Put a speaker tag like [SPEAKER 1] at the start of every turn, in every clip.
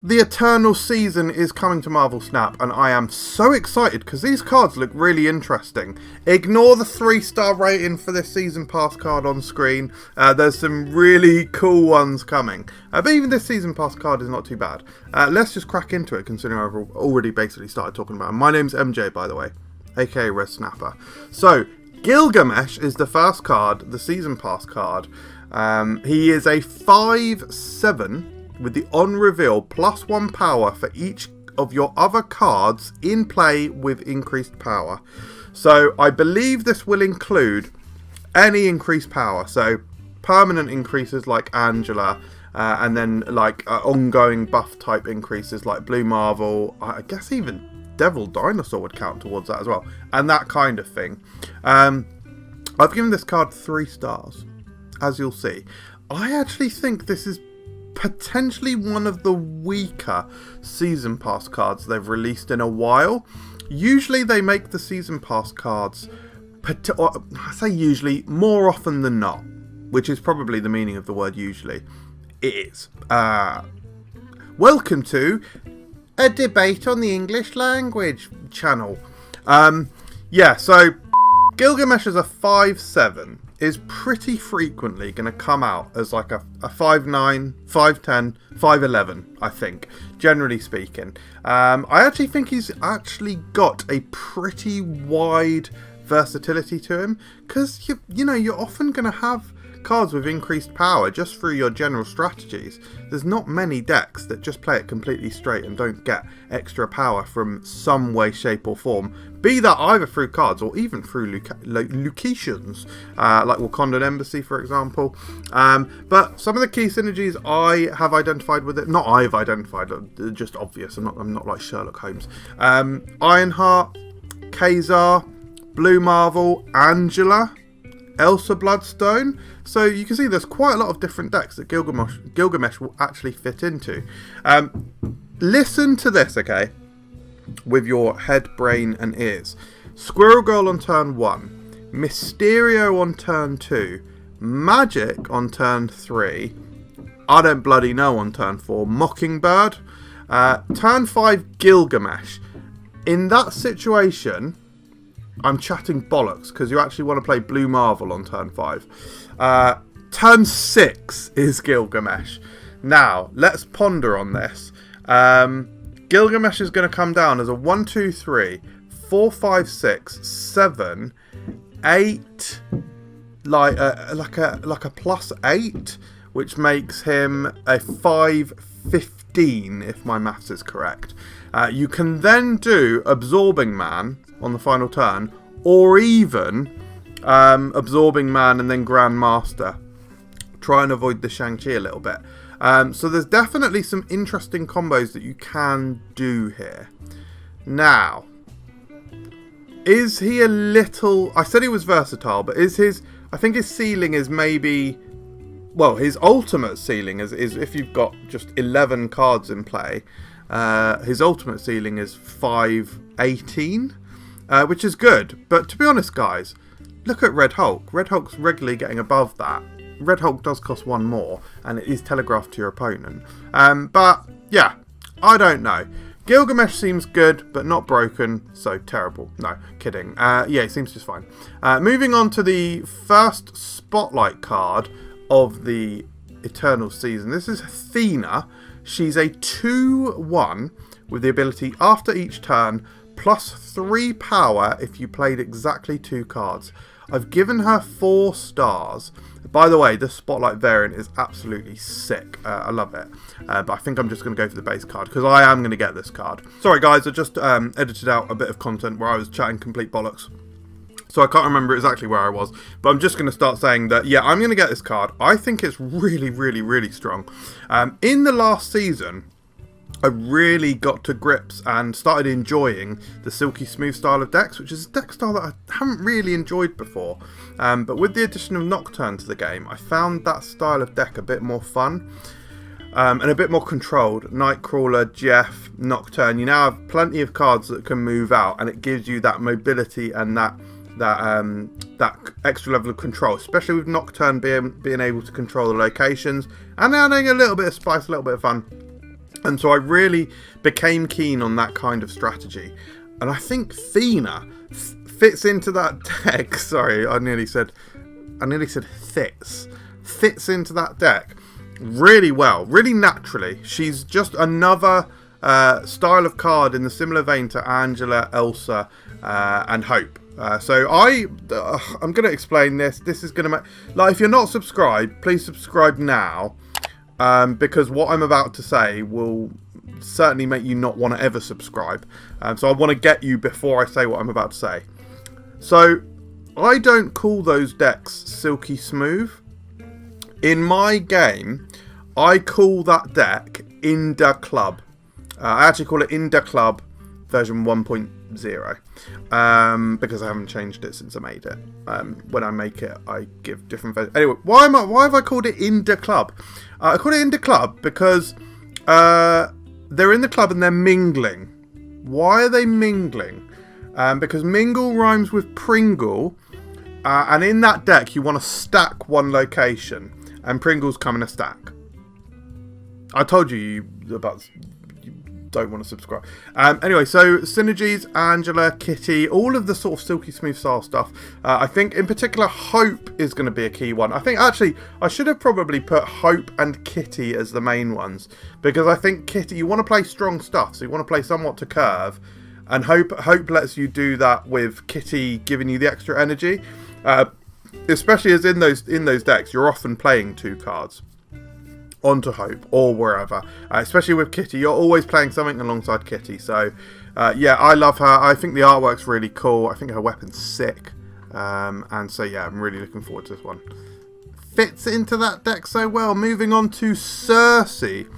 [SPEAKER 1] The Eternal Season is coming to Marvel Snap, and I am so excited because these cards look really interesting. Ignore the 3-star rating for this Season Pass card on screen. There's some really cool ones coming. But even this Season Pass card is not too bad. Let's just crack into it, considering I've already basically started talking about it. My name's MJ, by the way, aka Red Snapper. So, Gilgamesh is the first card, the Season Pass card. He is a 5/7 with the on reveal +1 power for each of your other cards in play with increased power. So I believe this will include any increased power. So permanent increases like Angela, and then like ongoing buff type increases like Blue Marvel. I guess even Devil Dinosaur would count towards that as well. And that kind of thing. I've given this card 3 stars, as you'll see. I actually think this is potentially one of the weaker Season Pass cards they've released in a while. Usually they make the Season Pass cards, I say usually, more often than not, which is probably the meaning of the word usually. It is. Welcome to a debate on the English language channel. So Gilgamesh is a 5/7. Is pretty frequently going to come out as like a 5/9, 5/10, 5/11, I think, generally speaking. I actually think he's actually got a pretty wide versatility to him, because you know, you're often going to have cards with increased power just through your general strategies. There's not many decks that just play it completely straight and don't get extra power from some way, shape or form, be that either through cards or even through locations, like Wakandan Embassy for example. But some of the key synergies I have identified with it, not I've identified, just obvious, I'm not like Sherlock Holmes. Ironheart, Kazar, Blue Marvel, Angela, Elsa Bloodstone. So you can see there's quite a lot of different decks that Gilgamesh will actually fit into. Listen to this, okay, with your head, brain and ears. Squirrel Girl on turn 1, Mysterio on turn 2, Magic on turn 3, I don't bloody know on turn 4, Mockingbird, turn 5 Gilgamesh. In that situation, I'm chatting bollocks, because you actually want to play Blue Marvel on turn 5. Turn 6 is Gilgamesh. Now, let's ponder on this. Gilgamesh is going to come down as a 1, 2, 3, 4, 5, 6, 7, 8, like a +8, which makes him a 5/15, if my maths is correct. You can then do Absorbing Man on the final turn, or even Absorbing Man and then Grandmaster. Try and avoid the Shang-Chi a little bit. So there's definitely some interesting combos that you can do here. Now, is he a little... I said he was versatile, but is his... I think his ceiling is maybe... Well, his ultimate ceiling is if you've got just 11 cards in play. His ultimate ceiling is 5/18. Which is good, but to be honest guys, look at Red Hulk. Red Hulk's regularly getting above that. Red Hulk does cost 1 more, and it is telegraphed to your opponent. But yeah, I don't know. Gilgamesh seems good, but not broken, so terrible. No, kidding. Yeah, it seems just fine. Moving on to the first Spotlight card of the Eternal Season. This is Thena. She's a 2/1 with the ability after each turn, +3 power if you played exactly 2 cards. I've given her 4 stars. By the way, the Spotlight variant is absolutely sick. I love it. But I think I'm just going to go for the base card, because I am going to get this card. Sorry guys, I just edited out a bit of content where I was chatting complete bollocks. So I can't remember exactly where I was. But I'm just going to start saying that, yeah, I'm going to get this card. I think it's really, really, really strong. In the last season, I really got to grips and started enjoying the Silky Smooth style of decks, which is a deck style that I haven't really enjoyed before. But with the addition of Nocturne to the game, I found that style of deck a bit more fun and a bit more controlled. Nightcrawler, Jeff, Nocturne, you now have plenty of cards that can move out, and it gives you that mobility and that extra level of control, especially with Nocturne being able to control the locations and adding a little bit of spice, a little bit of fun. And so I really became keen on that kind of strategy. And I think Thena fits into that deck. Sorry, I nearly said fits. Fits into that deck really well, really naturally. She's just another style of card in the similar vein to Angela, Elsa, and Hope. So I'm going to explain this. This is going to make... Like, if you're not subscribed, please subscribe now. Because what I'm about to say will certainly make you not want to ever subscribe. So I want to get you before I say what I'm about to say. So I don't call those decks silky smooth. In my game, I call that deck Inda Club. I actually call it Inda Club version 1.0 because I haven't changed it since I made it. When I make it, I give different versions. Anyway, why have I called it Inda Club? I call it Inda Club because they're in the club and they're mingling. Why are they mingling? Because mingle rhymes with Pringle, and in that deck you want to stack one location, and Pringles come in a stack. I told you don't want to subscribe. Anyway, so synergies, Angela, Kitty, all of the sort of silky smooth style stuff. I think in particular Hope is going to be a key one. I think actually I should have probably put Hope and Kitty as the main ones, because I think Kitty, you want to play strong stuff, so you want to play somewhat to curve, and Hope lets you do that with Kitty giving you the extra energy, especially as in those decks you're often playing 2 cards onto Hope or wherever, especially with Kitty. You're always playing something alongside Kitty. So yeah, I love her. I think the artwork's really cool. I think her weapon's sick, and so yeah, I'm really looking forward to this one. Fits into that deck so well. Moving on to Sersi.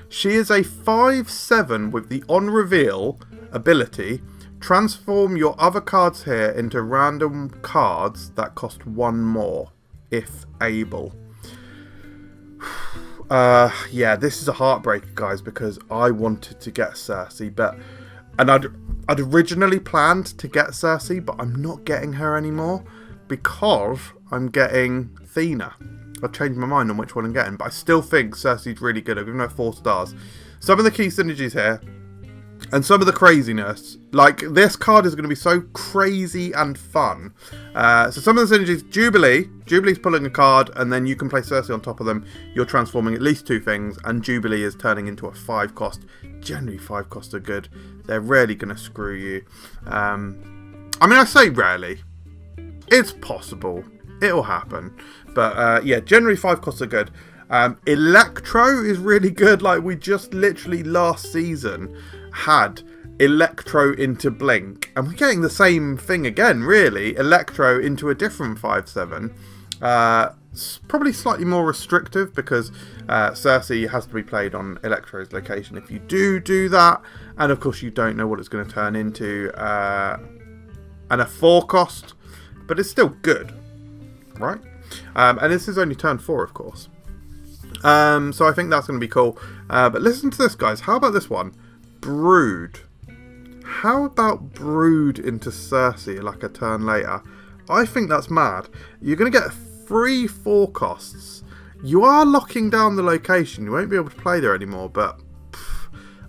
[SPEAKER 1] She is a 5/7 with the on reveal ability. Transform your other cards here into random cards that cost 1 more if able. Yeah, this is a heartbreaker, guys, because I wanted to get Sersi, and I'd originally planned to get Sersi, but I'm not getting her anymore because I'm getting Thena. I've changed my mind on which one I'm getting, but I still think Sersi's really good. I've given her 4 stars. Some of the key synergies here, and some of the craziness, like this card is going to be so crazy and fun. So some of the synergies, Jubilee's pulling a card, and then you can play Sersi on top of them. You're transforming at least 2 things, and Jubilee is turning into a 5 cost. Generally 5 costs are good. They're rarely going to screw you. I mean, I say rarely. It's possible. It'll happen. But yeah, generally 5 costs are good. Electro is really good. Like, we just literally last season had Electro into Blink, and we're getting the same thing again, really. Electro into a different 5/7. Probably slightly more restrictive because Sersi has to be played on Electro's location if you do that, and of course you don't know what it's going to turn into, and a 4 cost, but it's still good, right? And this is only turn 4, of course. So I think that's going to be cool. But listen to this, guys. How about this one? Brood. How about Brood into Sersi like a turn later? I think that's mad. You're going to get 3 4 costs. You are locking down the location. You won't be able to play there anymore, but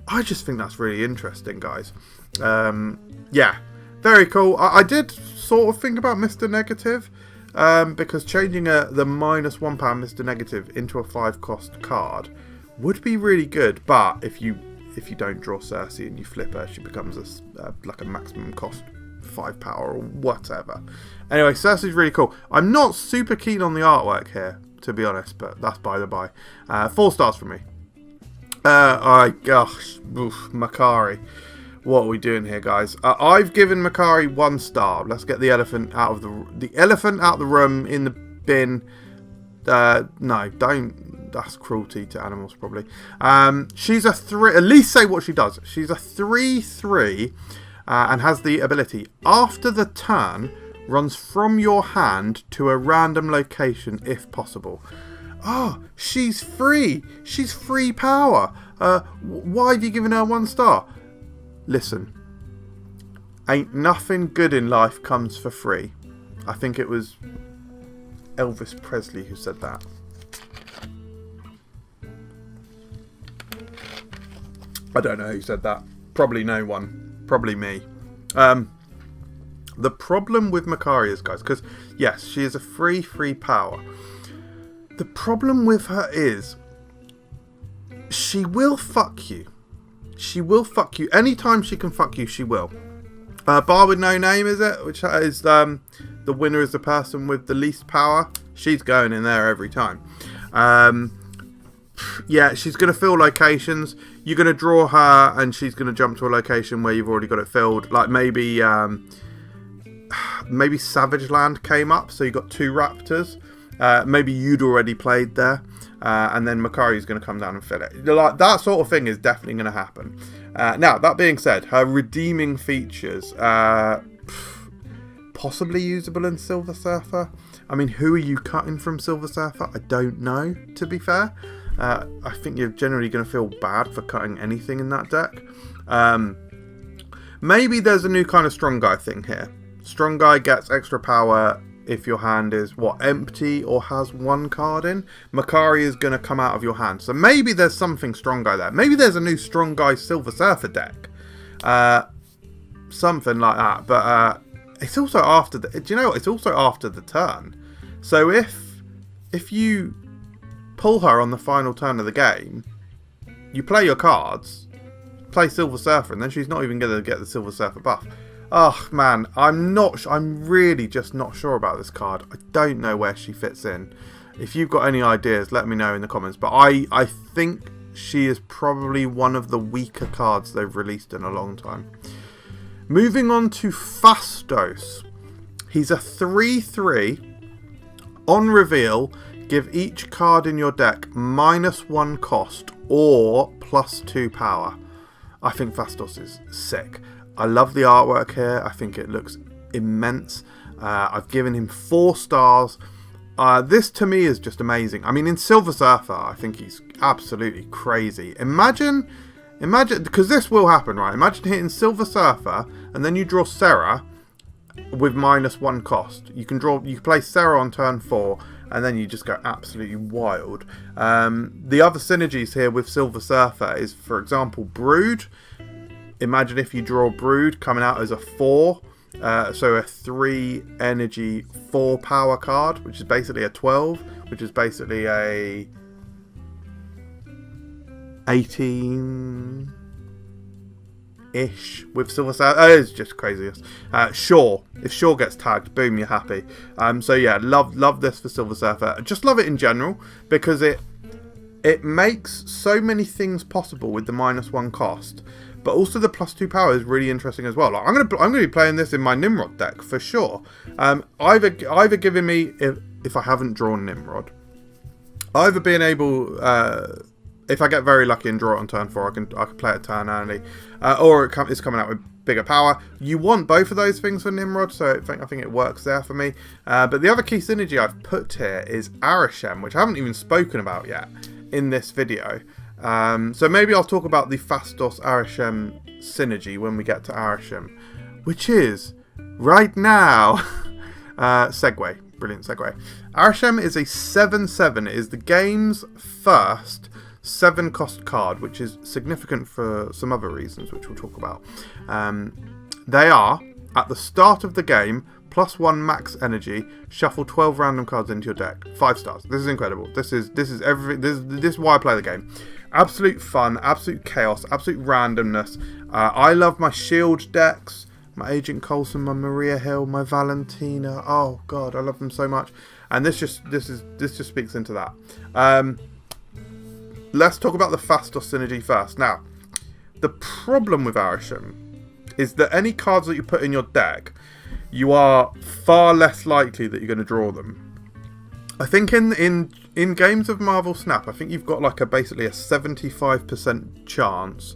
[SPEAKER 1] I just think that's really interesting, guys. Yeah, very cool. I did sort of think about Mr. Negative, because changing the -1 pound Mr. Negative into a 5 cost card would be really good, but if you don't draw Sersi and you flip her, she becomes like a maximum cost 5 power or whatever. Anyway, Sersi's really cool. I'm not super keen on the artwork here, to be honest, but that's by the by. 4 stars from me. Gosh, Makkari. What are we doing here, guys? I've given Makkari 1 star. Let's get the elephant out of the room in the bin. No, don't. That's cruelty to animals, probably. She's a 3. At least say what she does. She's a 3/3, and has the ability after the turn runs from your hand to a random location if possible. Oh, she's free. She's free power. Why have you given her 1 star? Listen, ain't nothing good in life comes for free. I think it was Elvis Presley who said that. I don't know who said that. Probably no one. Probably me. The problem with Makkari is, guys, because, yes, she is a free power. The problem with her is she will fuck you. She will fuck you. Anytime she can fuck you, she will. Bar with no name, is it? Which is the winner is the person with the least power. She's going in there every time. Yeah, she's going to fill locations. You're going to draw her and she's going to jump to a location where you've already got it filled. Like maybe Savage Land came up, so you got 2 raptors. Maybe you'd already played there. And then Makkari's going to come down and fill it. Like, that sort of thing is definitely going to happen. Now, that being said, her redeeming features, possibly usable in Silver Surfer. I mean, who are you cutting from Silver Surfer? I don't know, to be fair. I think you're generally going to feel bad for cutting anything in that deck. Maybe there's a new kind of strong guy thing here. Strong guy gets extra power if your hand is, empty or has 1 card in. Makkari is going to come out of your hand. So maybe there's something strong guy there. Maybe there's a new strong guy Silver Surfer deck. Something like that. But it's also after the... Do you know what? It's also after the turn. So if you pull her on the final turn of the game, you play your cards, play Silver Surfer, and then she's not even going to get the Silver Surfer buff. Oh man, I'm really just not sure about this card. I don't know where she fits in. If you've got any ideas, let me know in the comments. But I think she is probably one of the weaker cards they've released in a long time. Moving on to Phastos. He's a 3/3. On reveal, give each card in your deck -1 cost or +2 power. I think Phastos is sick. I love the artwork here. I think it looks immense. I've given him 4 stars. This to me is just amazing. I mean, in Silver Surfer, I think he's absolutely crazy. Imagine, because this will happen, right? Imagine hitting Silver Surfer and then you draw Sarah with -1 cost. You can play Sarah on turn 4 and then you just go absolutely wild. The other synergies here with Silver Surfer is, for example, Brood. Imagine if you draw Brood coming out as a 4, so a 3 energy 4 power card, which is basically a 12, which is basically a 18-ish with Silver Surfer. It's just craziest. Shaw. If Shaw gets tagged, boom, you're happy. So yeah, love this for Silver Surfer. Just love it in general because it makes so many things possible with the -1 cost. But also the +2 power is really interesting as well. Like, I'm gonna be playing this in my Nimrod deck for sure. Either giving me, if I haven't drawn Nimrod, either being able, if I get very lucky and draw it on turn 4, I can play it turn early, or it's coming out with bigger power. You want both of those things for Nimrod, so I think it works there for me. But the other key synergy I've put here is Arishem, which I haven't even spoken about yet in this video. So maybe I'll talk about the Phastos Arishem synergy when we get to Arishem, which is right now. Segue, brilliant segue. Arishem is a 7/7. It is the game's first 7-cost card, which is significant for some other reasons, which we'll talk about. They are at the start of the game. +1 max energy, shuffle 12 random cards into your deck. 5 stars. This is incredible. This is everything. This is why I play the game. Absolute fun, absolute chaos, absolute randomness. I love my shield decks, my Agent Coulson, my Maria Hill, my Valentina. Oh god, I love them so much. And this just speaks into that. Let's talk about the Phastos synergy first. Now, the problem with Arishem is that any cards that you put in your deck, you are far less likely that you're going to draw them. I think in games of Marvel Snap, I think you've got like basically a 75% chance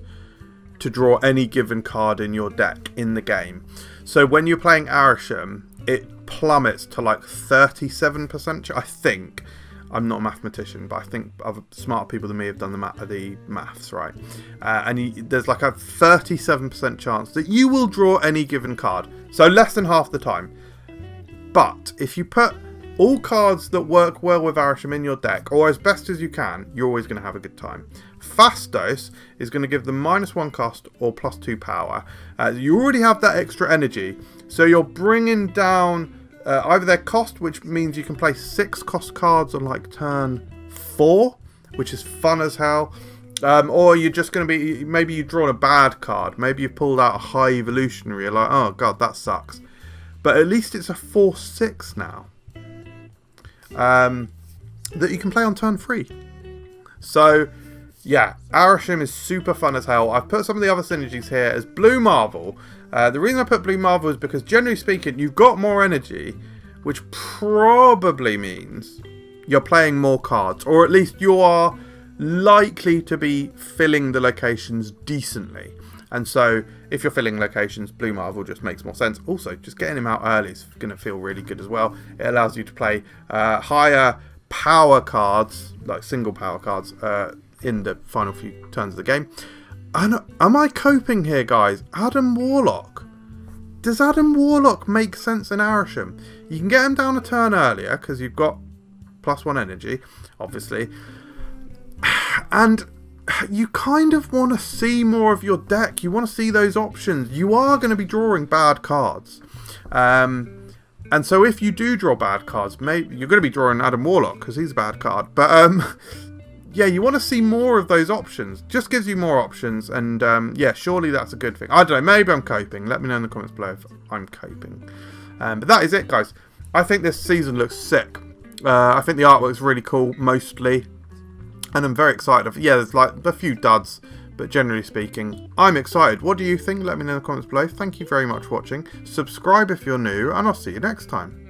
[SPEAKER 1] to draw any given card in your deck in the game. So when you're playing Arishem, it plummets to like 37%. I think. I'm not a mathematician, but I think other smart people than me have done the maths, right? There's like a 37% chance that you will draw any given card. So less than half the time. But if you put all cards that work well with Arishem in your deck, or as best as you can, you're always going to have a good time. Phastos is going to give them -1 cost or +2 power. You already have that extra energy, so you're bringing down either their cost, which means you can play 6 cost cards on like turn 4, which is fun as hell. Or you're just going to be, maybe you've drawn a bad card. Maybe you've pulled out a high evolutionary. You're like, oh god, that sucks. But at least it's a 4/6 now. That you can play on turn 3. So, yeah, Arishem is super fun as hell. I've put some of the other synergies here as Blue Marvel. The reason I put Blue Marvel is because, generally speaking, you've got more energy, which probably means you're playing more cards. Or at least you are likely to be filling the locations decently. And so, if you're filling locations, Blue Marvel just makes more sense. Also, just getting him out early is going to feel really good as well. It allows you to play higher power cards, like single power cards, in the final few turns of the game. And am I coping here, guys? Adam Warlock. Does Adam Warlock make sense in Arishem? You can get him down a turn earlier because you've got +1 energy, obviously. And you kind of want to see more of your deck. You want to see those options. You are going to be drawing bad cards. And so if you do draw bad cards, maybe you're going to be drawing Adam Warlock because he's a bad card. But yeah, you want to see more of those options. Just gives you more options. And yeah, surely that's a good thing. I don't know. Maybe I'm coping. Let me know in the comments below if I'm coping. But that is it, guys. I think this season looks sick. I think the artwork's really cool, mostly. And I'm very excited. Yeah, there's like a few duds, but generally speaking, I'm excited. What do you think? Let me know in the comments below. Thank you very much for watching. Subscribe if you're new, and I'll see you next time.